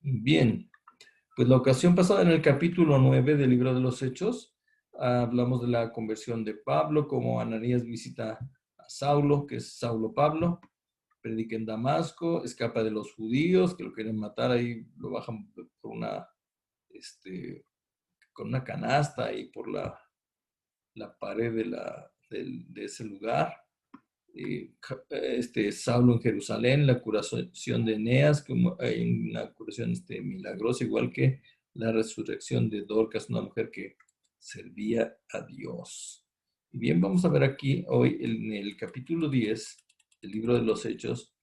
Bien, pues la ocasión pasada en el capítulo 9 del libro de los Hechos, hablamos de la conversión de Pablo, cómo Ananías visita a Saulo, que es Saulo Pablo, predica en Damasco, escapa de los judíos que lo quieren matar, ahí lo bajan por con una canasta y por la pared de ese lugar. Saulo en Jerusalén, la curación de Eneas, como hay una curación milagrosa, igual que la resurrección de Dorcas, una mujer que servía a Dios. Y bien, vamos a ver aquí hoy en el capítulo 10 del libro de los Hechos,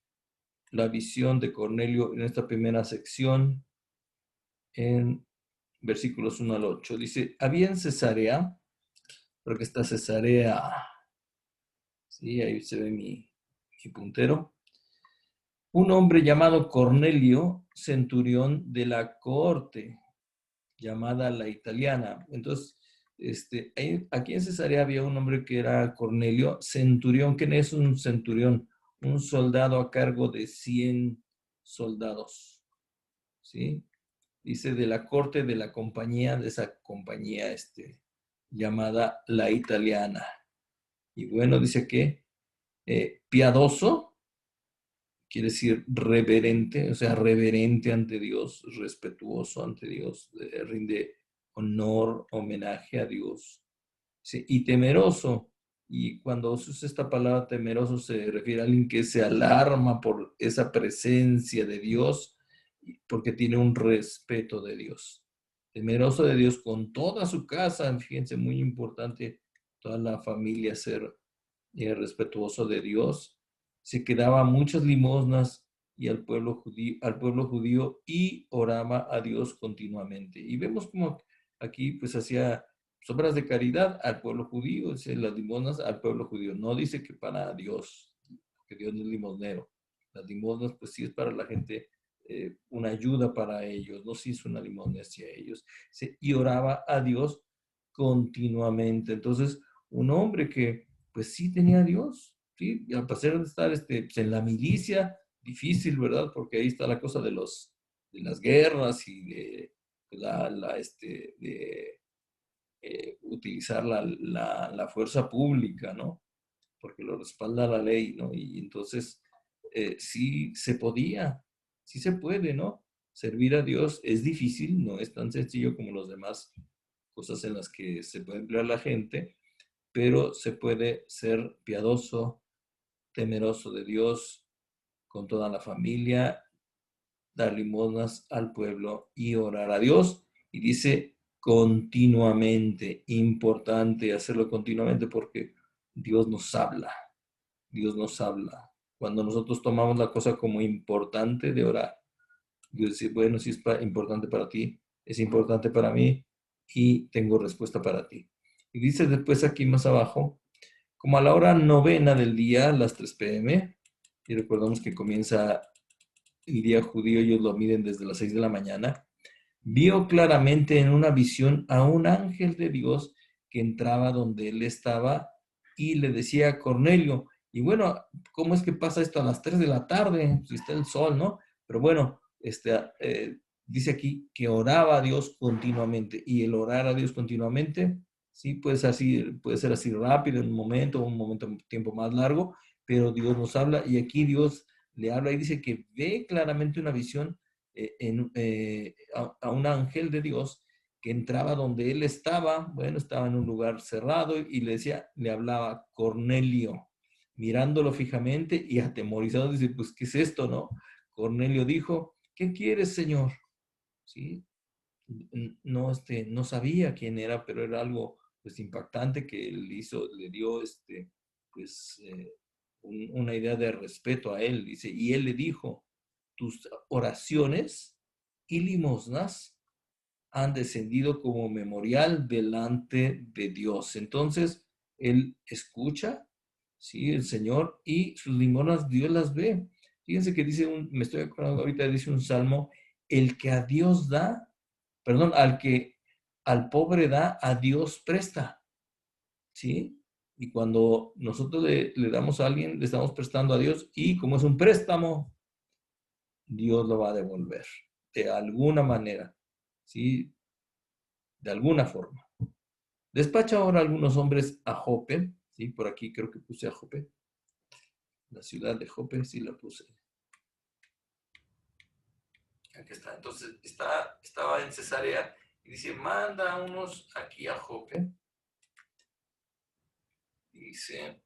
la visión de Cornelio en esta primera sección, en versículos 1 al 8. Dice, había en Cesarea, porque está Cesarea, sí, ahí se ve mi puntero, un hombre llamado Cornelio, centurión de la cohorte, llamada la italiana. Entonces, aquí en Cesarea había un hombre que era Cornelio, centurión. ¿Quién es un centurión? Un soldado a cargo de 100 soldados, ¿sí? Dice de la corte de la compañía, de esa compañía llamada la italiana. Y bueno, dice que piadoso, quiere decir reverente, o sea, reverente ante Dios, respetuoso ante Dios, rinde honor, homenaje a Dios. Sí, y temeroso, y cuando se usa esta palabra temeroso se refiere a alguien que se alarma por esa presencia de Dios, porque tiene un respeto de Dios. Temeroso de Dios con toda su casa, fíjense, muy importante, toda la familia ser respetuoso de Dios. Se quedaba muchas limosnas y al pueblo judío y oraba a Dios continuamente. Y vemos como aquí pues hacía obras de caridad al pueblo judío, dice las limosnas al pueblo judío. No dice que para Dios, que Dios no es limosnero. Las limosnas pues sí es para la gente, una ayuda para ellos, no si es una limosna hacia ellos. Y oraba a Dios continuamente. Entonces, un hombre que pues sí tenía a Dios, ¿sí? Y a pesar de estar pues, en la milicia, difícil, ¿verdad? Porque ahí está la cosa de las guerras y de utilizar la fuerza pública, ¿no? Porque lo respalda la ley, ¿no? Y entonces sí se podía, sí se puede, ¿no? Servir a Dios es difícil, no es tan sencillo como las demás cosas en las que se puede emplear la gente, pero se puede ser piadoso, temeroso de Dios con toda la familia, dar limosnas al pueblo y orar a Dios. Y dice continuamente, importante hacerlo continuamente porque Dios nos habla, Dios nos habla. Cuando nosotros tomamos la cosa como importante de orar, Dios dice, bueno, si es importante para ti, es importante para mí y tengo respuesta para ti. Y dice después aquí más abajo, como a la hora novena del día, a las 3 p.m., y recordamos que comienza el día judío, ellos lo miden desde las 6 de la mañana, vio claramente en una visión a un ángel de Dios que entraba donde él estaba y le decía a Cornelio, y bueno, ¿cómo es que pasa esto a las 3 de la tarde? Si está el sol, ¿no? Pero bueno, dice aquí que oraba a Dios continuamente, y el orar a Dios continuamente, sí, puede ser así rápido en un momento, un tiempo más largo, pero Dios nos habla, y aquí Dios le habla y dice que ve claramente una visión a un ángel de Dios que entraba donde él estaba, bueno, estaba en un lugar cerrado y le decía, le hablaba Cornelio, mirándolo fijamente y atemorizado, dice, pues, ¿qué es esto, no? Cornelio dijo, ¿qué quieres, Señor? ¿Sí? No, no sabía quién era, pero era algo, pues, impactante que él hizo, le dio, pues, una idea de respeto a él, dice, y él le dijo, tus oraciones y limosnas han descendido como memorial delante de Dios. Entonces, él escucha, ¿sí? El Señor, y sus limosnas Dios las ve. Fíjense que dice, me estoy acordando ahorita, dice un salmo, el que a Dios da, perdón, al pobre da, a Dios presta, ¿sí? Y cuando nosotros le damos a alguien, le estamos prestando a Dios, y como es un préstamo, Dios lo va a devolver. de alguna manera, ¿sí? De alguna forma. Despacha ahora algunos hombres a Jope, ¿sí? Por aquí creo que puse a Jope. La ciudad de Jope, sí la puse. Aquí está. Entonces, estaba en Cesarea y dice, manda a unos aquí a Jope. Dice,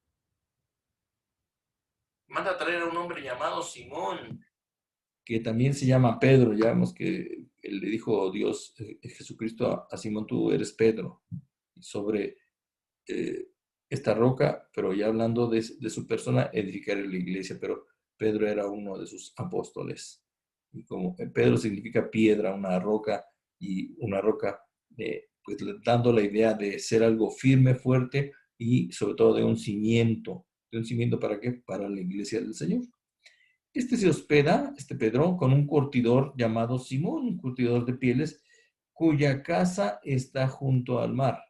manda a traer a un hombre llamado Simón, que también se llama Pedro. Ya vemos que le dijo Dios, Jesucristo a Simón, tú eres Pedro. Y sobre esta roca, pero ya hablando de su persona, edificaré la iglesia, pero Pedro era uno de sus apóstoles. Y como Pedro significa piedra, una roca, y una roca, pues dando la idea de ser algo firme, fuerte y sobre todo de un cimiento. ¿De un cimiento para qué? Para la iglesia del Señor. Este se hospeda, este Pedro, con un curtidor llamado Simón, un curtidor de pieles, cuya casa está junto al mar.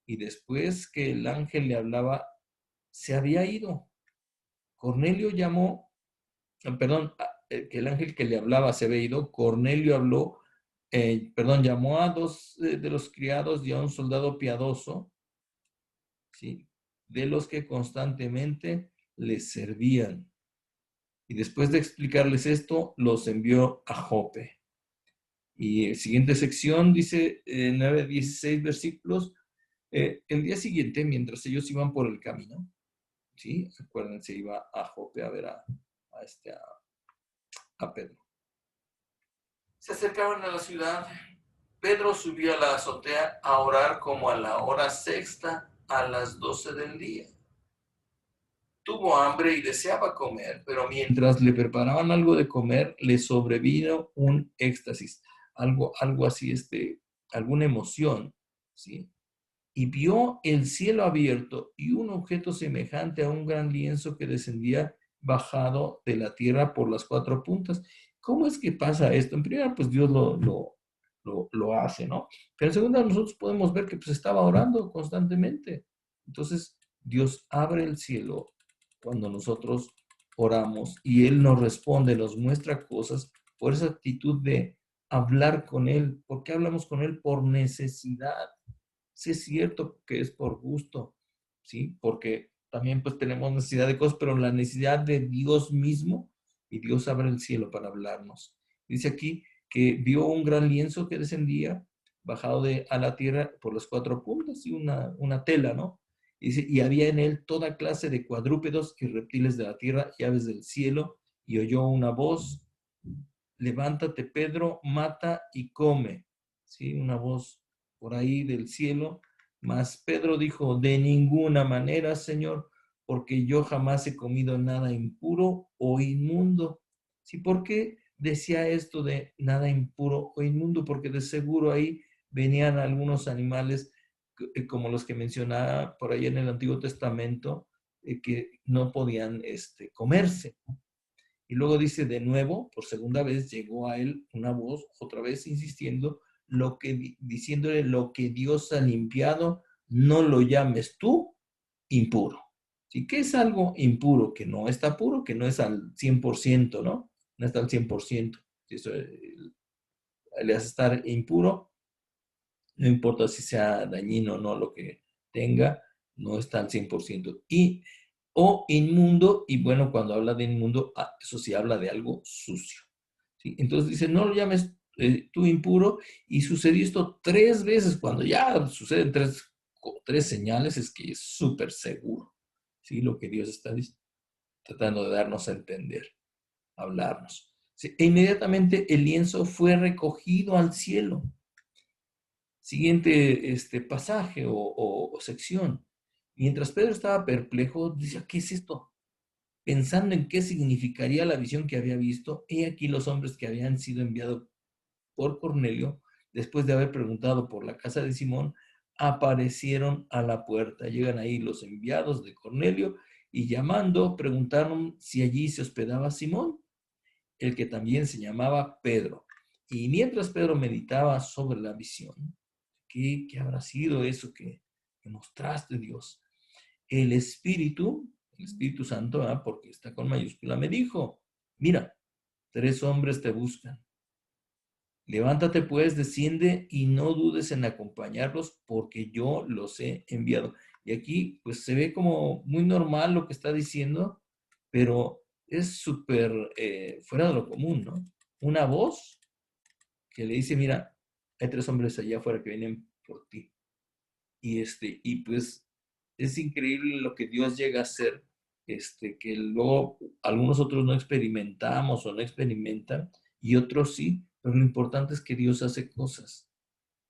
Y después que el ángel le hablaba, se había ido. Cornelio llamó, que el ángel que le hablaba se había ido. Cornelio llamó a dos de los criados y a un soldado piadoso, ¿sí? De los que constantemente les servían. Y después de explicarles esto, los envió a Jope. Y siguiente sección dice 9, 16 versículos. El día siguiente, mientras ellos iban por el camino, ¿sí? Acuérdense, iba a Jope a ver a Pedro. Se acercaban a la ciudad. Pedro subió a la azotea a orar como a la hora sexta, a las 12 del día. Tuvo hambre y deseaba comer, pero mientras le preparaban algo de comer, le sobrevino un éxtasis, algo así, alguna emoción, ¿sí? Y vio el cielo abierto y un objeto semejante a un gran lienzo que descendía bajado de la tierra por las cuatro puntas. ¿Cómo es que pasa esto? En primera, pues Dios lo hace, ¿no? Pero en segunda, nosotros podemos ver que pues estaba orando constantemente. Entonces, Dios abre el cielo cuando nosotros oramos y Él nos responde, nos muestra cosas por esa actitud de hablar con Él. ¿Por qué hablamos con Él? Por necesidad. Sí es cierto que es por gusto, ¿sí? Porque también pues tenemos necesidad de cosas, pero la necesidad de Dios mismo, y Dios abre el cielo para hablarnos. Dice aquí que vio un gran lienzo que descendía, bajado a la tierra por las cuatro puntas y una tela, ¿no? Y dice, y había en él toda clase de cuadrúpedos y reptiles de la tierra y aves del cielo, y oyó una voz, levántate Pedro, mata y come, ¿sí? Una voz por ahí del cielo, mas Pedro dijo, de ninguna manera, Señor, porque yo jamás he comido nada impuro o inmundo. ¿Sí? ¿Por qué decía esto de nada impuro o inmundo? Porque de seguro ahí venían algunos animales como los que mencionaba por ahí en el Antiguo Testamento, que no podían comerse. Y luego dice de nuevo, por segunda vez, llegó a él una voz, otra vez insistiendo, diciéndole lo que Dios ha limpiado, no lo llames tú impuro. ¿Sí? ¿Qué es algo impuro? Que no está puro, que no es al 100%, ¿no? No está al 100%. Si eso le hace estar impuro, no importa si sea dañino o no lo que tenga, no está al 100%. O inmundo, y bueno, cuando habla de inmundo, eso sí habla de algo sucio. ¿Sí? Entonces dice, no lo llames tú impuro, y sucedió esto tres veces. Cuando ya suceden tres señales, es que es súper seguro, ¿sí? Lo que Dios está tratando de darnos a entender, hablarnos. ¿Sí? E inmediatamente el lienzo fue recogido al cielo. Siguiente pasaje o sección. Mientras Pedro estaba perplejo, dice, ¿qué es esto? Pensando en qué significaría la visión que había visto, he aquí los hombres que habían sido enviados por Cornelio, después de haber preguntado por la casa de Simón, aparecieron a la puerta. Llegan ahí los enviados de Cornelio y llamando, preguntaron si allí se hospedaba Simón, el que también se llamaba Pedro. Y mientras Pedro meditaba sobre la visión, ¿qué habrá sido eso que mostraste, Dios? El Espíritu Santo, ¿verdad? Porque está con mayúscula, me dijo, mira, tres hombres te buscan. Levántate pues, desciende y no dudes en acompañarlos porque yo los he enviado. Y aquí pues se ve como muy normal lo que está diciendo, pero es súper fuera de lo común, ¿no? Una voz que le dice, mira, hay 3 hombres allá afuera que vienen por ti. Y pues es increíble lo que Dios llega a hacer, que luego algunos otros no experimentamos o no experimentan y otros sí, pero lo importante es que Dios hace cosas,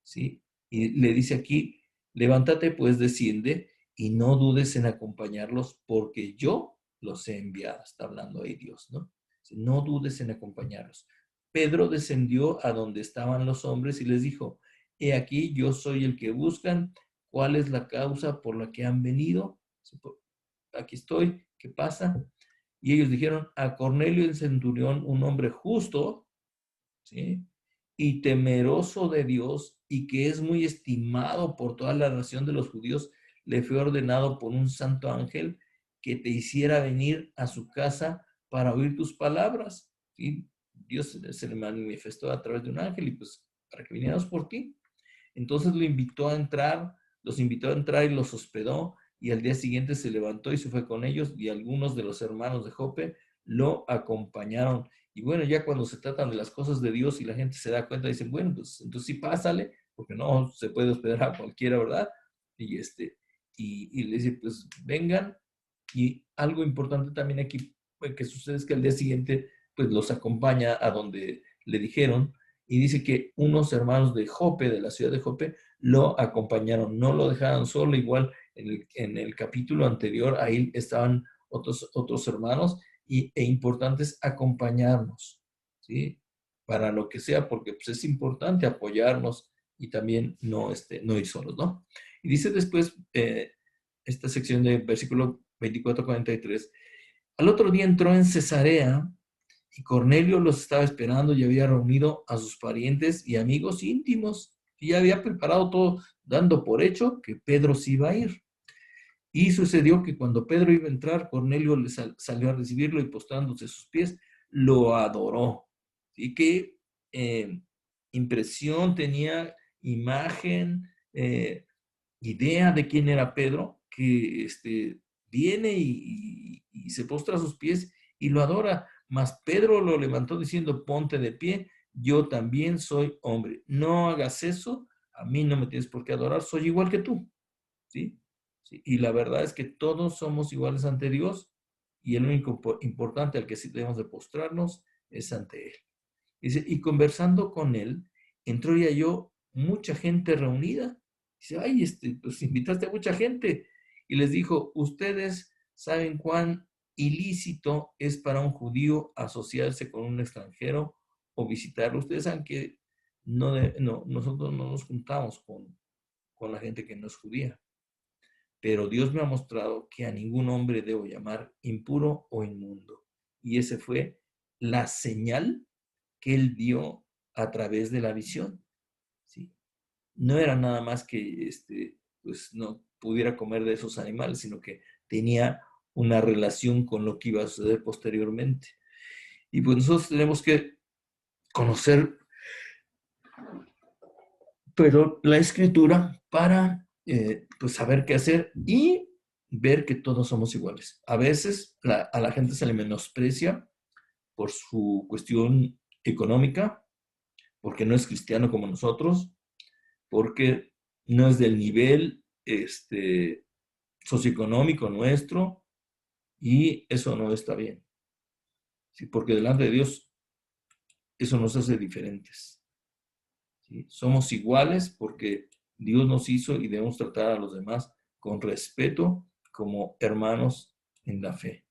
¿sí? Y le dice aquí, levántate pues desciende y no dudes en acompañarlos porque yo los he enviado, está hablando ahí Dios, ¿no? No dudes en acompañarlos. Pedro descendió a donde estaban los hombres y les dijo, he aquí yo soy el que buscan, ¿cuál es la causa por la que han venido? Aquí estoy, ¿qué pasa? Y ellos dijeron, a Cornelio el centurión, un hombre justo, ¿sí? Y temeroso de Dios y que es muy estimado por toda la nación de los judíos, le fue ordenado por un santo ángel que te hiciera venir a su casa para oír tus palabras. ¿Sí? Dios se le manifestó a través de un ángel y pues para que vinieras por ti. Entonces lo invitó a entrar, los invitó a entrar y los hospedó y al día siguiente se levantó y se fue con ellos y algunos de los hermanos de Jope lo acompañaron. Y bueno, ya cuando se tratan de las cosas de Dios y la gente se da cuenta, dicen, bueno, pues entonces sí pásale, porque no se puede hospedar a cualquiera, ¿verdad? Y le dice, pues vengan. Y algo importante también aquí que sucede es que al día siguiente, pues los acompaña a donde le dijeron y dice que unos hermanos de Jope, de la ciudad de Jope, lo acompañaron, no lo dejaron solo, igual en el capítulo anterior, ahí estaban otros hermanos e importante es acompañarnos, ¿sí? Para lo que sea, porque pues, es importante apoyarnos y también no ir solos, ¿no? Y dice después esta sección de versículo 24-43, al otro día entró en Cesarea y Cornelio los estaba esperando y había reunido a sus parientes y amigos íntimos y ya había preparado todo, dando por hecho que Pedro se iba a ir. Y sucedió que cuando Pedro iba a entrar, Cornelio le salió a recibirlo y postrándose a sus pies, lo adoró. Y qué impresión tenía, imagen, idea de quién era Pedro, que viene y se postra a sus pies y lo adora. Mas Pedro lo levantó diciendo, ponte de pie, yo también soy hombre. No hagas eso, a mí no me tienes por qué adorar, soy igual que tú. ¿Sí? ¿Sí? Y la verdad es que todos somos iguales ante Dios y el único importante al que sí debemos de postrarnos es ante Él. Dice, y conversando con Él, entró y halló mucha gente reunida. Dice, ay, pues invitaste a mucha gente. Y les dijo, ustedes saben cuán ilícito es para un judío asociarse con un extranjero o visitarlo. Ustedes saben que nosotros no nos juntamos con la gente que no es judía. Pero Dios me ha mostrado que a ningún hombre debo llamar impuro o inmundo. Y esa fue la señal que él dio a través de la visión. ¿Sí? No era nada más que pues no pudiera comer de esos animales, sino que tenía una relación con lo que iba a suceder posteriormente. Y pues nosotros tenemos que conocer, pero la escritura para pues saber qué hacer y ver que todos somos iguales. A veces a la gente se le menosprecia por su cuestión económica, porque no es cristiano como nosotros, porque no es del nivel socioeconómico nuestro y eso no está bien. ¿Sí? Porque delante de Dios eso nos hace diferentes. ¿Sí? Somos iguales porque Dios nos hizo y debemos tratar a los demás con respeto como hermanos en la fe.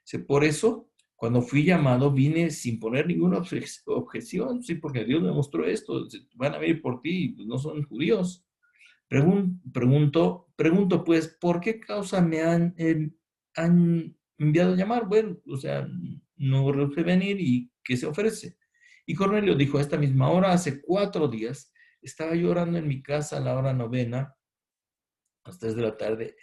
¿Sí? Por eso, cuando fui llamado, vine sin poner ninguna objeción, sí, porque Dios me mostró esto, van a venir por ti, pues no son judíos. Pregunto pues, ¿por qué causa me han enviado a llamar? Bueno, o sea, no rehusé venir y ¿qué se ofrece? Y Cornelio dijo, a esta misma hora, hace 4 días, estaba yo orando en mi casa a la hora novena, a las 3 de la tarde,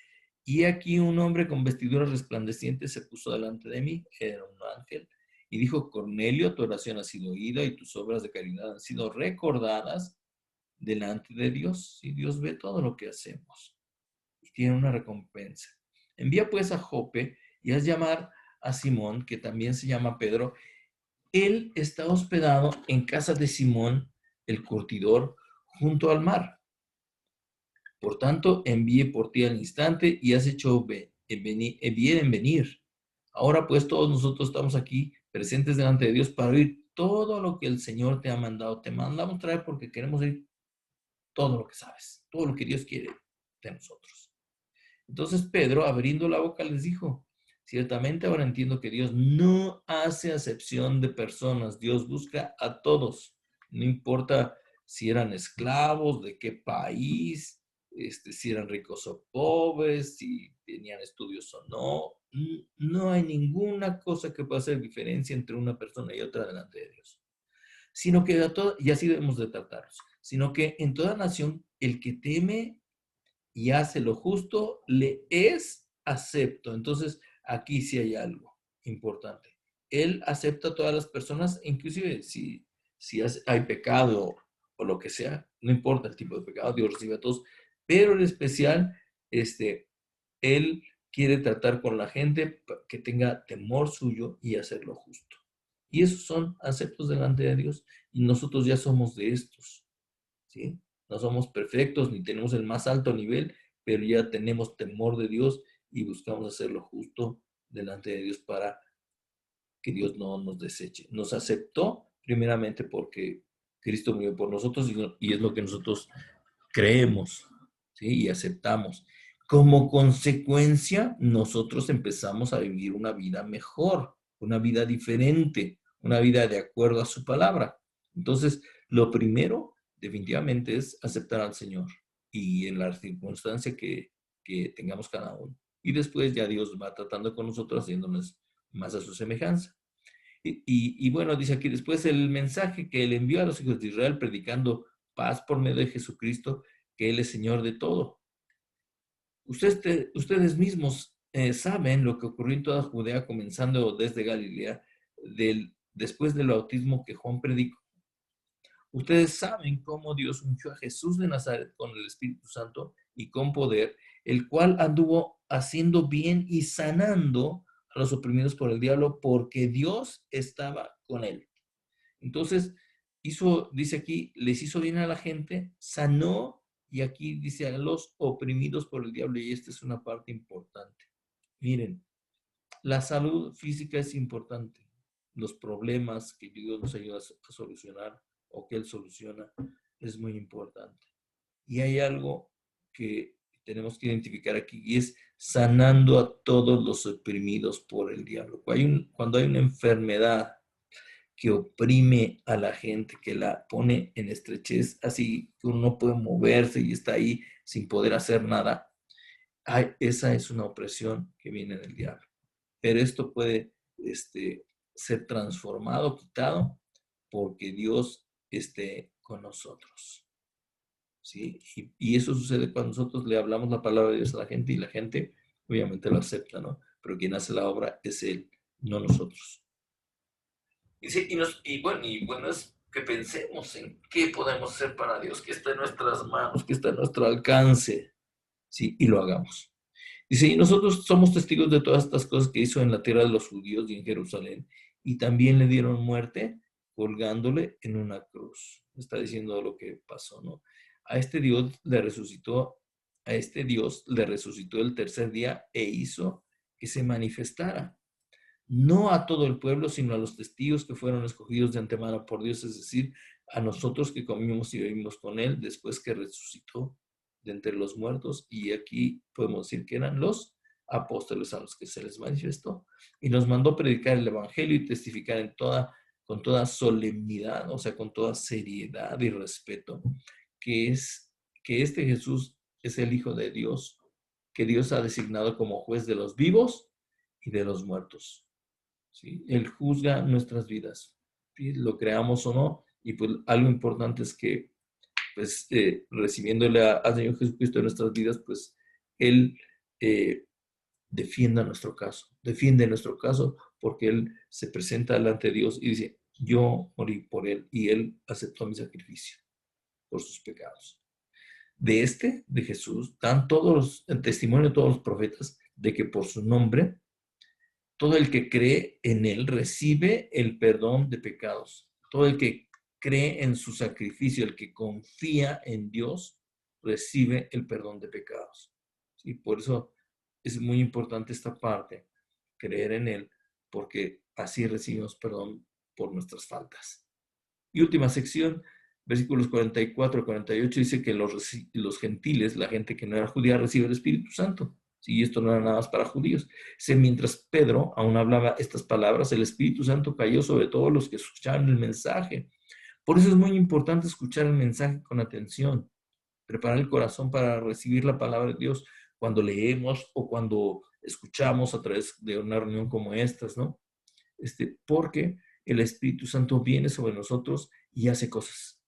y aquí un hombre con vestiduras resplandecientes se puso delante de mí, era un ángel, Y dijo: Cornelio, tu oración ha sido oída y tus obras de caridad han sido recordadas delante de Dios. Y Dios ve todo lo que hacemos y tiene una recompensa. Envía pues a Jope y haz llamar a Simón, que también se llama Pedro. Él está hospedado en casa de Simón, el curtidor, junto al mar. Por tanto, envíe por ti al instante y has hecho bien en venir. Ahora pues todos nosotros estamos aquí presentes delante de Dios para oír todo lo que el Señor te ha mandado. Te mandamos traer porque queremos oír todo lo que sabes, todo lo que Dios quiere de nosotros. Entonces Pedro, abriendo la boca, les dijo: ciertamente ahora entiendo que Dios no hace acepción de personas. Dios busca a todos, no importa si eran esclavos, de qué país, si eran ricos o pobres, si tenían estudios o no. No hay ninguna cosa que pueda hacer diferencia entre una persona y otra delante de Dios. Sino que y así debemos de tratarlos, sino que en toda nación el que teme y hace lo justo, le es acepto. Entonces, aquí sí hay algo importante. Él acepta a todas las personas, inclusive si hay pecado o lo que sea, no importa el tipo de pecado, Dios recibe a todos, pero en especial, Él quiere tratar con la gente que tenga temor suyo y hacer lo justo. Y esos son aceptos delante de Dios y nosotros ya somos de estos. ¿Sí? No somos perfectos ni tenemos el más alto nivel, pero ya tenemos temor de Dios y buscamos hacer lo justo delante de Dios para que Dios no nos deseche. Nos aceptó primeramente porque Cristo murió por nosotros y es lo que nosotros creemos, ¿sí? Y aceptamos. Como consecuencia, nosotros empezamos a vivir una vida mejor, una vida diferente, una vida de acuerdo a su palabra. Entonces, lo primero definitivamente es aceptar al Señor y en la circunstancia que tengamos cada uno. Y después ya Dios va tratando con nosotros, haciéndonos más a su semejanza. Y bueno, dice aquí después el mensaje que él envió a los hijos de Israel predicando paz por medio de Jesucristo, que Él es Señor de todo. Ustedes mismos saben lo que ocurrió en toda Judea, comenzando desde Galilea, después del bautismo que Juan predicó. Ustedes saben cómo Dios ungió a Jesús de Nazaret con el Espíritu Santo y con poder, el cual anduvo haciendo bien y sanando a los oprimidos por el diablo, porque Dios estaba con él. Entonces, dice aquí, les hizo bien a la gente, sanó, y aquí dice a los oprimidos por el diablo, y esta es una parte importante. Miren, la salud física es importante. Los problemas que Dios nos ayuda a solucionar o que Él soluciona es muy importante. Y hay algo que tenemos que identificar aquí y es sanando a todos los oprimidos por el diablo. Cuando hay una enfermedad que oprime a la gente, que la pone en estrechez, así que uno no puede moverse y está ahí sin poder hacer nada, esa es una opresión que viene del diablo. Pero esto puede ser transformado, quitado, porque Dios esté con nosotros. ¿Sí? Y eso sucede cuando nosotros le hablamos la palabra de Dios a la gente y la gente obviamente lo acepta, ¿no? Pero quien hace la obra es Él, no nosotros. Bueno, es que pensemos en qué podemos hacer para Dios, que está en nuestras manos, que está en nuestro alcance, ¿sí? Y lo hagamos. Dice, y nosotros somos testigos de todas estas cosas que hizo en la tierra de los judíos y en Jerusalén, y también le dieron muerte colgándole en una cruz. Está diciendo lo que pasó, ¿no? A este Dios le resucitó, a este Dios le resucitó el tercer día e hizo que se manifestara no a todo el pueblo, sino a los testigos que fueron escogidos de antemano por Dios, es decir, a nosotros que comimos y bebimos con Él después que resucitó de entre los muertos. Y aquí podemos decir que eran los apóstoles a los que se les manifestó. Y nos mandó predicar el Evangelio y testificar con toda solemnidad, o sea, con toda seriedad y respeto, que este Jesús es el Hijo de Dios, que Dios ha designado como juez de los vivos y de los muertos. ¿Sí? Él juzga nuestras vidas, ¿sí? Lo creamos o no, y pues algo importante es que, pues, recibiéndole al Señor Jesucristo en nuestras vidas, pues, Él defiende nuestro caso, porque él se presenta delante de Dios y dice, yo morí por él y él aceptó mi sacrificio por sus pecados. De Jesús, dan todos el testimonio de todos los profetas de que por su nombre, todo el que cree en él recibe el perdón de pecados. Todo el que cree en su sacrificio, el que confía en Dios, recibe el perdón de pecados. Y por eso es muy importante esta parte, creer en él, porque así recibimos perdón por nuestras faltas. Y última sección, versículos 44 a 48, dice que los gentiles, la gente que no era judía, recibe el Espíritu Santo. Sí, y esto no era nada más para judíos. Dice, mientras Pedro aún hablaba estas palabras, el Espíritu Santo cayó sobre todos los que escuchaban el mensaje. Por eso es muy importante escuchar el mensaje con atención, preparar el corazón para recibir la palabra de Dios cuando leemos o cuando escuchamos a través de una reunión como estas, ¿no? Porque el Espíritu Santo viene sobre nosotros y hace cosas.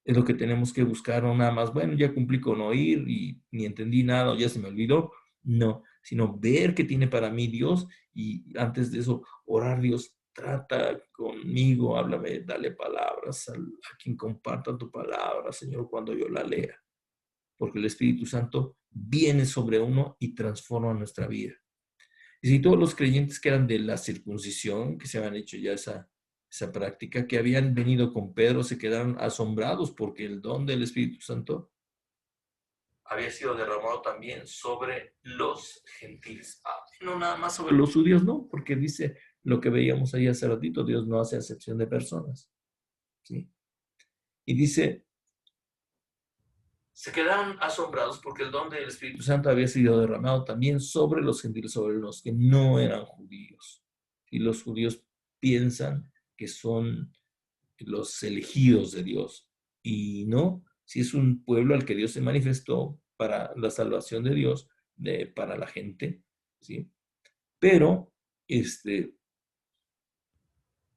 Es lo que tenemos que buscar, no nada más, bueno, ya cumplí con oír y ni entendí nada, o ya se me olvidó. No, sino ver qué tiene para mí Dios y antes de eso, orar, Dios, trata conmigo, háblame, dale palabras a quien comparta tu palabra, Señor, cuando yo la lea. Porque el Espíritu Santo viene sobre uno y transforma nuestra vida. Y si todos los creyentes que eran de la circuncisión, que se habían hecho ya esa práctica, que habían venido con Pedro, se quedaron asombrados porque el don del Espíritu Santo había sido derramado también sobre los gentiles. No nada más sobre los judíos, no, porque dice lo que veíamos ahí hace ratito, Dios no hace acepción de personas. ¿Sí? Y dice, se quedaron asombrados porque el don del Espíritu Santo había sido derramado también sobre los gentiles, sobre los que no eran judíos. Y los judíos piensan que son los elegidos de Dios. Y no, si es un pueblo al que Dios se manifestó para la salvación de Dios, para la gente, ¿sí? Pero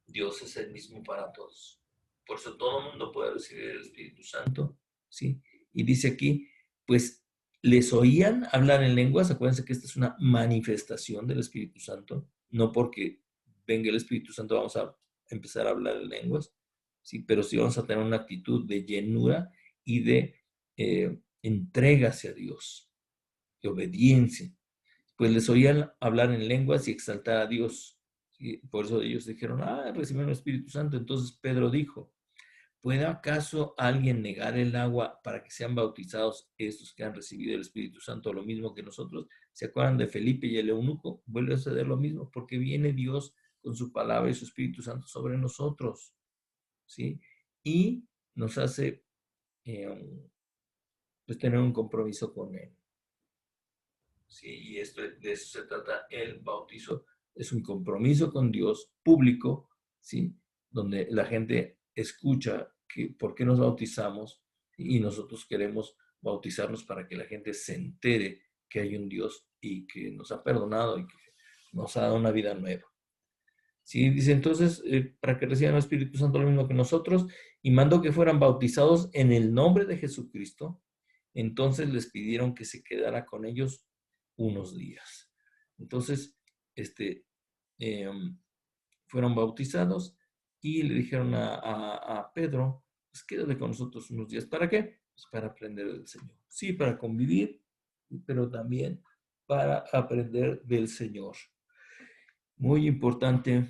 Dios es el mismo para todos. Por eso todo el mundo puede recibir el Espíritu Santo, ¿sí? Y dice aquí, pues les oían hablar en lenguas. Acuérdense que esta es una manifestación del Espíritu Santo, no porque venga el Espíritu Santo vamos a empezar a hablar en lenguas, ¿sí? Pero sí vamos a tener una actitud de llenura y de entrega hacia Dios, de obediencia. Pues les oían hablar en lenguas y exaltar a Dios. ¿Sí? Por eso ellos dijeron, recibieron el Espíritu Santo. Entonces Pedro dijo, ¿puede acaso alguien negar el agua para que sean bautizados estos que han recibido el Espíritu Santo lo mismo que nosotros? ¿Se acuerdan de Felipe y el eunuco? Vuelve a suceder lo mismo, porque viene Dios con su palabra y su Espíritu Santo sobre nosotros, ¿sí? Y nos hace pues tener un compromiso con Él. ¿Sí? Y de eso se trata el bautizo. Es un compromiso con Dios público, ¿sí? Donde la gente escucha por qué nos bautizamos y nosotros queremos bautizarnos para que la gente se entere que hay un Dios y que nos ha perdonado y que nos ha dado una vida nueva. ¿Sí? Dice entonces, para que reciban el Espíritu Santo lo mismo que nosotros, y mandó que fueran bautizados en el nombre de Jesucristo. Entonces les pidieron que se quedara con ellos unos días. Entonces, eh, fueron bautizados y le dijeron a Pedro, pues quédate con nosotros unos días. ¿Para qué? Pues para aprender del Señor. Sí, para convivir, pero también para aprender del Señor. Muy importante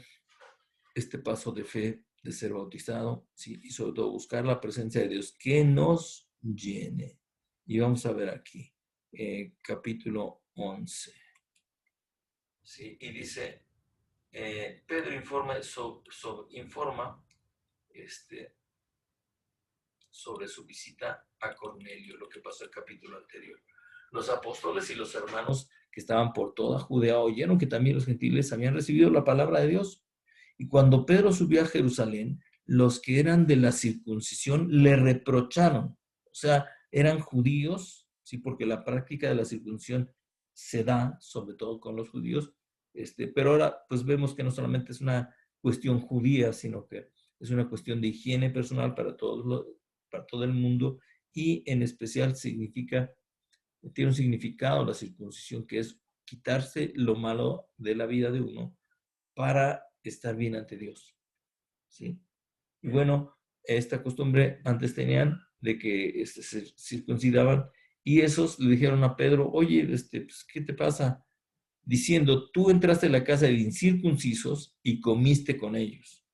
este paso de fe, de ser bautizado, ¿sí? Y sobre todo buscar la presencia de Dios que nos llene. Y vamos a ver aquí, capítulo 11. ¿Sí? Y dice, Pedro informa sobre su visita a Cornelio, lo que pasó en el capítulo anterior. Los apóstoles y los hermanos que estaban por toda Judea oyeron que también los gentiles habían recibido la palabra de Dios. Y cuando Pedro subió a Jerusalén, los que eran de la circuncisión le reprocharon. O sea, eran judíos, sí, porque la práctica de la circuncisión se da sobre todo con los judíos, pero ahora pues vemos que no solamente es una cuestión judía, sino que es una cuestión de higiene personal para todo el mundo y en especial tiene un significado la circuncisión que es quitarse lo malo de la vida de uno para estar bien ante Dios, ¿sí? Y bueno, esta costumbre antes tenían de que se circuncidaban y esos le dijeron a Pedro, oye, pues, ¿qué te pasa? Diciendo, tú entraste a la casa de incircuncisos y comiste con ellos.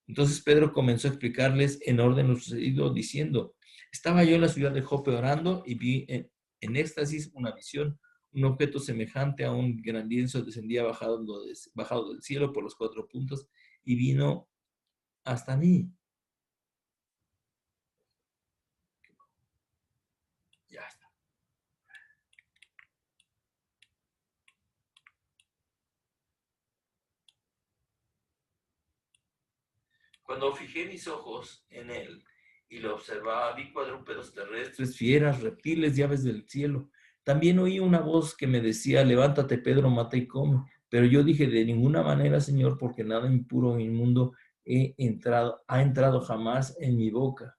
Entonces Pedro comenzó a explicarles en orden lo sucedido, diciendo, estaba yo en la ciudad de Jope orando y vi en éxtasis una visión, un objeto semejante a un gran lienzo descendía bajado del cielo por los 4 puntos y vino hasta mí. Ya está. Cuando fijé mis ojos en él y lo observaba, vi cuadrúpedos terrestres, fieras, reptiles y aves del cielo. También oí una voz que me decía, levántate, Pedro, mata y come. Pero yo dije, de ninguna manera, Señor, porque nada impuro o inmundo ha entrado jamás en mi boca.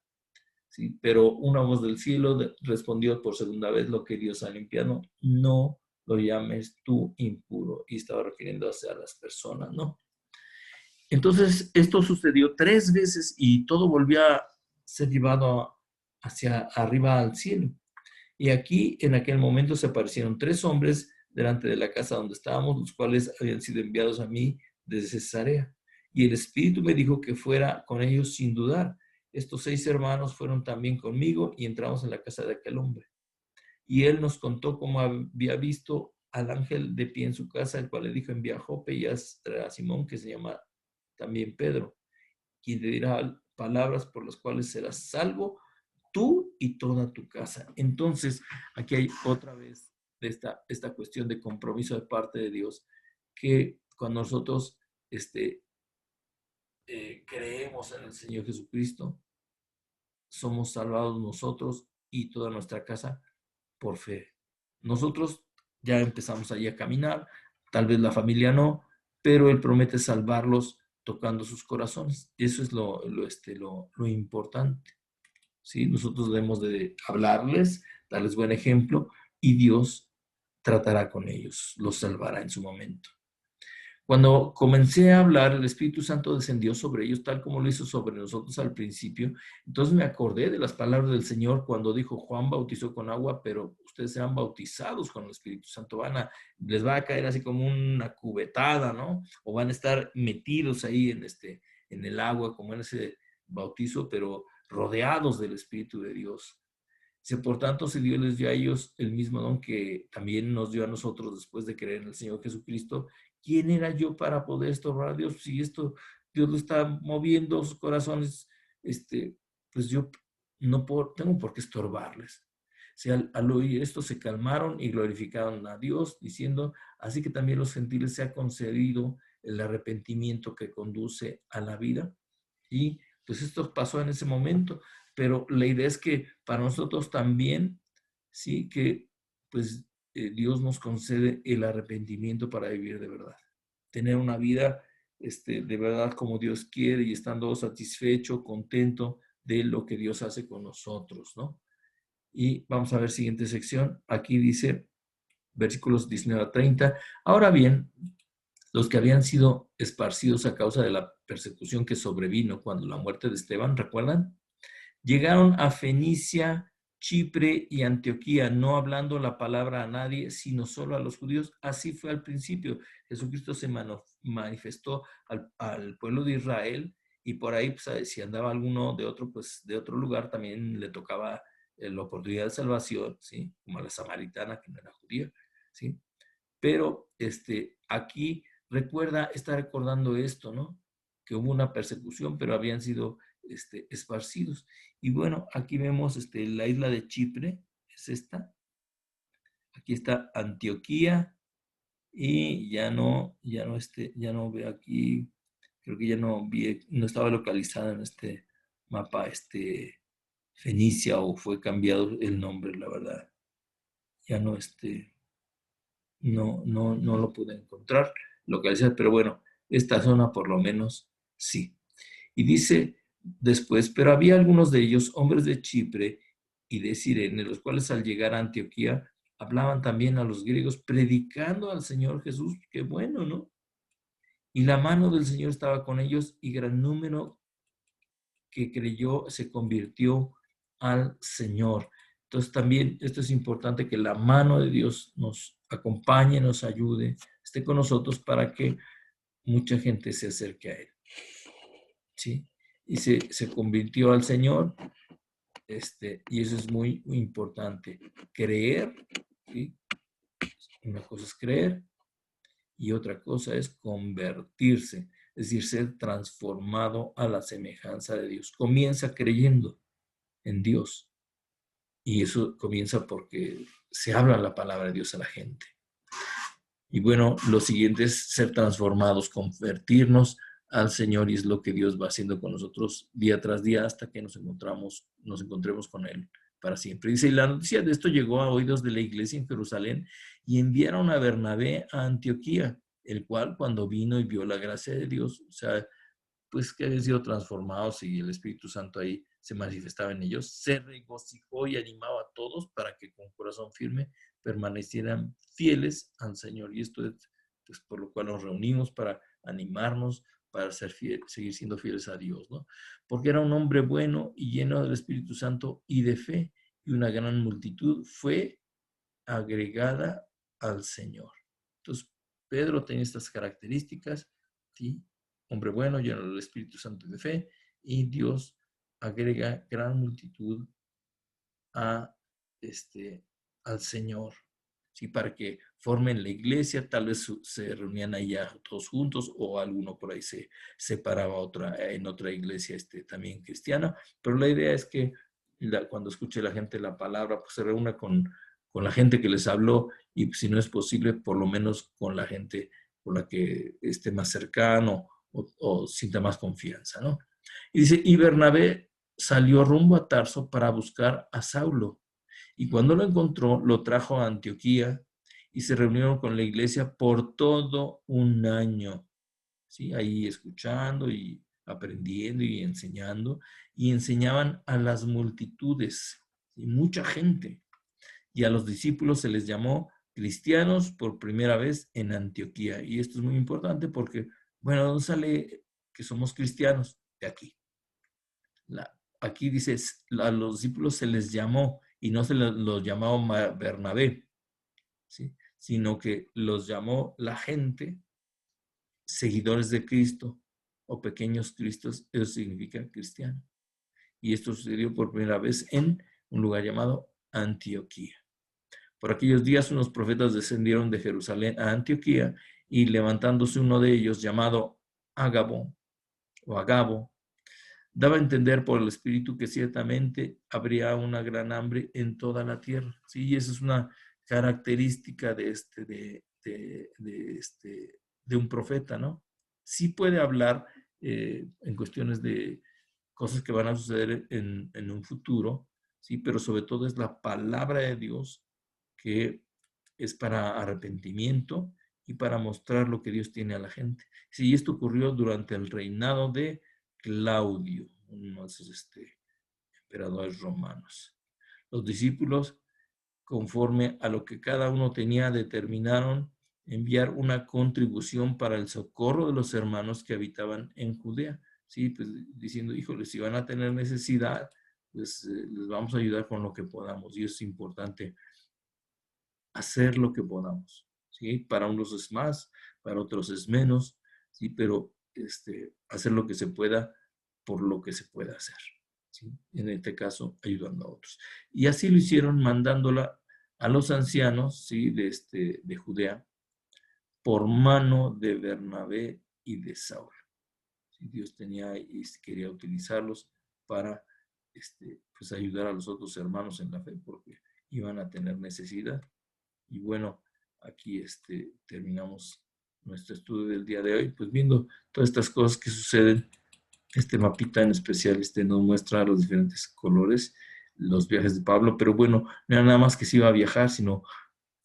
¿Sí? Pero una voz del cielo respondió por segunda vez, lo que Dios ha limpiado, no lo llames tú impuro. Y estaba refiriéndose a las personas, ¿no? Entonces, esto sucedió 3 veces y todo volvió a ser llevado hacia arriba al cielo. Y aquí, en aquel momento, se aparecieron 3 hombres delante de la casa donde estábamos, los cuales habían sido enviados a mí desde Cesarea. Y el Espíritu me dijo que fuera con ellos sin dudar. Estos 6 hermanos fueron también conmigo y entramos en la casa de aquel hombre. Y él nos contó cómo había visto al ángel de pie en su casa, el cual le dijo, envía a Jope y a Simón, que se llama también Pedro, quien te dirá palabras por las cuales serás salvo tú y toda tu casa. Entonces, aquí hay otra vez esta cuestión de compromiso de parte de Dios, que cuando nosotros creemos en el Señor Jesucristo, somos salvados nosotros y toda nuestra casa por fe. Nosotros ya empezamos ahí a caminar, tal vez la familia no, pero Él promete salvarlos tocando sus corazones. Eso es lo importante. ¿Sí? Nosotros debemos de hablarles, darles buen ejemplo y Dios tratará con ellos, los salvará en su momento. Cuando comencé a hablar, el Espíritu Santo descendió sobre ellos, tal como lo hizo sobre nosotros al principio. Entonces me acordé de las palabras del Señor cuando dijo, Juan bautizó con agua, pero ustedes serán bautizados con el Espíritu Santo. Les va a caer así como una cubetada, ¿no? O van a estar metidos ahí en el agua, como en ese bautizo, pero rodeados del Espíritu de Dios. Por tanto, si Dios les dio a ellos el mismo don que también nos dio a nosotros después de creer en el Señor Jesucristo, ¿quién era yo para poder estorbar a Dios? Si esto Dios lo está moviendo sus corazones, pues yo no tengo por qué estorbarles. Si al oír esto se calmaron y glorificaron a Dios, diciendo, así que también los gentiles se ha concedido el arrepentimiento que conduce a la vida. Y pues esto pasó en ese momento, pero la idea es que para nosotros también, sí, que pues Dios nos concede el arrepentimiento para vivir de verdad. Tener una vida de verdad como Dios quiere y estando satisfecho, contento de lo que Dios hace con nosotros, ¿no? Y vamos a ver siguiente sección. Aquí dice, versículos 19 a 30. Ahora bien, los que habían sido esparcidos a causa de la persecución que sobrevino cuando la muerte de Esteban, ¿recuerdan? Llegaron a Fenicia, Chipre y Antioquía, no hablando la palabra a nadie, sino solo a los judíos. Así fue al principio. Jesucristo se manifestó al pueblo de Israel y por ahí, pues, si andaba alguno de otro, pues, de otro lugar, también le tocaba la oportunidad de salvación, ¿sí? Como a la samaritana, que no era judía, ¿sí? Pero aquí está recordando esto, ¿no? Que hubo una persecución, pero habían sido esparcidos. Y bueno, aquí vemos la isla de Chipre, es esta. Aquí está Antioquía y ya no veo aquí, creo que ya no estaba localizada en este mapa, Fenicia, o fue cambiado el nombre, la verdad. Ya no lo pude encontrar localizar, pero bueno, esta zona por lo menos sí. Y dice después, pero había algunos de ellos, hombres de Chipre y de Cirene, los cuales al llegar a Antioquía hablaban también a los griegos, predicando al Señor Jesús, qué bueno, ¿no? Y la mano del Señor estaba con ellos y gran número que creyó se convirtió al Señor. Entonces también esto es importante, que la mano de Dios nos acompañe, nos ayude, esté con nosotros para que mucha gente se acerque a Él. ¿Sí? Y se convirtió al Señor, y eso es muy, muy importante. Creer, ¿sí? Una cosa es creer y otra cosa es convertirse, es decir, ser transformado a la semejanza de Dios. Comienza creyendo en Dios y eso comienza porque se habla la palabra de Dios a la gente. Y bueno, lo siguiente es ser transformados, convertirnos al Señor, y es lo que Dios va haciendo con nosotros día tras día hasta que nos encontremos con Él para siempre. Dice, y la noticia de esto llegó a oídos de la iglesia en Jerusalén y enviaron a Bernabé a Antioquía, el cual cuando vino y vio la gracia de Dios, o sea, pues que habían sido transformados y el Espíritu Santo ahí se manifestaba en ellos, se regocijó y animaba a todos para que con corazón firme permanecieran fieles al Señor. Y esto es pues, por lo cual nos reunimos para animarnos, para seguir siendo fieles a Dios, ¿no? Porque era un hombre bueno y lleno del Espíritu Santo y de fe, y una gran multitud fue agregada al Señor. Entonces, Pedro tenía estas características, ¿sí? Hombre bueno, lleno del Espíritu Santo y de fe, y Dios agrega gran multitud a al Señor, ¿sí? Para que formen la iglesia. Tal vez se reunían ahí ya todos juntos, o alguno por ahí se separaba en otra iglesia también cristiana, pero la idea es que cuando escuche la gente la palabra, pues se reúna con la gente que les habló, y si no es posible, por lo menos con la gente con la que esté más cercano o sienta más confianza, ¿no? Y dice, y Bernabé salió rumbo a Tarso para buscar a Saulo. Y cuando lo encontró, lo trajo a Antioquía y se reunieron con la iglesia por todo un año. ¿Sí? Ahí escuchando y aprendiendo y enseñando. Y enseñaban a las multitudes, y mucha gente. Y a los discípulos se les llamó cristianos por primera vez en Antioquía. Y esto es muy importante porque, bueno, ¿dónde sale que somos cristianos? De aquí. Aquí dice, a los discípulos se les llamó, y no se los llamó Bernabé, ¿sí? Sino que los llamó la gente, seguidores de Cristo o pequeños cristos. Eso significa cristiano. Y esto sucedió por primera vez en un lugar llamado Antioquía. Por aquellos días unos profetas descendieron de Jerusalén a Antioquía, y levantándose uno de ellos llamado Agabo o Agabo, daba a entender por el Espíritu que ciertamente habría una gran hambre en toda la tierra. Sí, y esa es una característica de un profeta, ¿no? Sí puede hablar en cuestiones de cosas que van a suceder en un futuro, sí, pero sobre todo es la palabra de Dios, que es para arrepentimiento y para mostrar lo que Dios tiene a la gente. Sí, y esto ocurrió durante el reinado de Claudio, uno de esos emperadores romanos. Los discípulos, conforme a lo que cada uno tenía, determinaron enviar una contribución para el socorro de los hermanos que habitaban en Judea. Sí, pues diciendo, híjole, si van a tener necesidad, pues les vamos a ayudar con lo que podamos. Y es importante hacer lo que podamos. ¿Sí? Para unos es más, para otros es menos, ¿sí? Pero hacer lo que se pueda por lo que se pueda hacer. ¿Sí? En este caso, ayudando a otros. Y así lo hicieron, mandándola a los ancianos, ¿sí? de Judea, por mano de Bernabé y de Saulo. ¿Sí? Dios tenía y quería utilizarlos para pues ayudar a los otros hermanos en la fe, porque iban a tener necesidad. Y bueno, aquí terminamos nuestro estudio del día de hoy, pues viendo todas estas cosas que suceden. Este mapita en especial nos muestra los diferentes colores, los viajes de Pablo, pero bueno, no era nada más que se iba a viajar, sino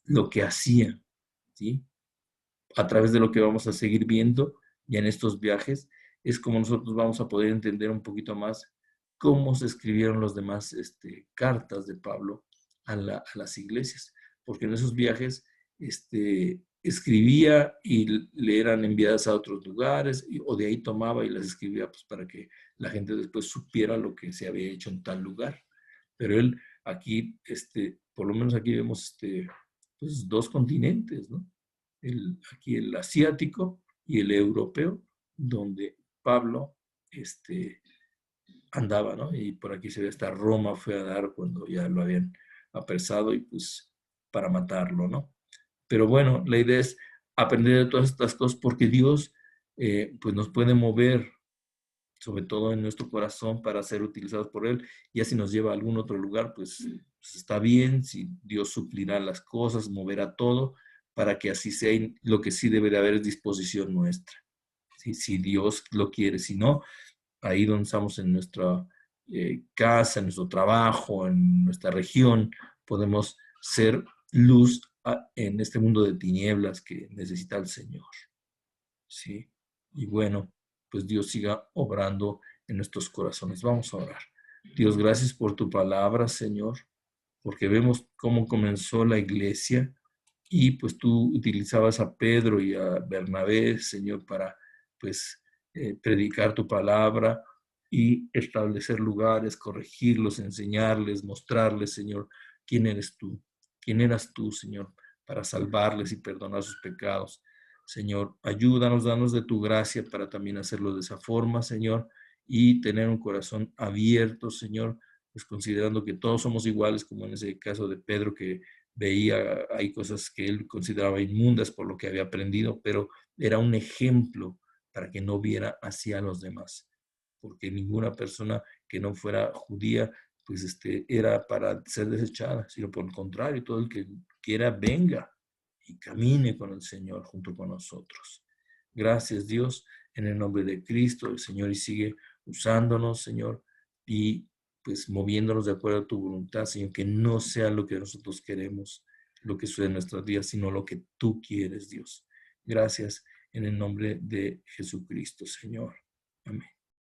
lo que hacía, ¿sí? A través de lo que vamos a seguir viendo ya en estos viajes, es como nosotros vamos a poder entender un poquito más cómo se escribieron los demás cartas de Pablo a las iglesias, porque en esos viajes escribía y le eran enviadas a otros lugares, o de ahí tomaba y las escribía pues, para que la gente después supiera lo que se había hecho en tal lugar. Pero él aquí, por lo menos aquí vemos pues, dos continentes, ¿no? Aquí el asiático y el europeo, donde Pablo andaba, ¿no? Y por aquí se ve hasta Roma fue a dar cuando ya lo habían apresado y pues para matarlo, ¿no? Pero bueno, la idea es aprender de todas estas cosas porque Dios pues nos puede mover, sobre todo en nuestro corazón, para ser utilizados por Él. Ya si nos lleva a algún otro lugar, pues está bien, si Dios suplirá las cosas, moverá todo, para que así sea. Y lo que sí debe de haber es disposición nuestra. Si Dios lo quiere, si no, ahí donde estamos en nuestra casa, en nuestro trabajo, en nuestra región, podemos ser luz en este mundo de tinieblas que necesita el Señor. ¿Sí? Y bueno, pues Dios siga obrando en nuestros corazones. Vamos a orar. Dios, gracias por tu palabra, Señor, porque vemos cómo comenzó la iglesia y pues tú utilizabas a Pedro y a Bernabé, Señor, para pues predicar tu palabra y establecer lugares, corregirlos, enseñarles, mostrarles, Señor, quién eres tú, quién eras tú, Señor, para salvarles y perdonar sus pecados. Señor, ayúdanos, danos de tu gracia para también hacerlo de esa forma, Señor, y tener un corazón abierto, Señor, pues considerando que todos somos iguales, como en ese caso de Pedro, que veía, hay cosas que él consideraba inmundas por lo que había aprendido, pero era un ejemplo para que no viera hacia los demás, porque ninguna persona que no fuera judía, pues era para ser desechada, sino por el contrario, todo el que quiera venga y camine con el Señor junto con nosotros. Gracias, Dios, en el nombre de Cristo, el Señor, y sigue usándonos, Señor, y pues moviéndonos de acuerdo a tu voluntad, Señor, que no sea lo que nosotros queremos, lo que sucede en nuestras vidas, sino lo que tú quieres, Dios. Gracias en el nombre de Jesucristo, Señor. Amén.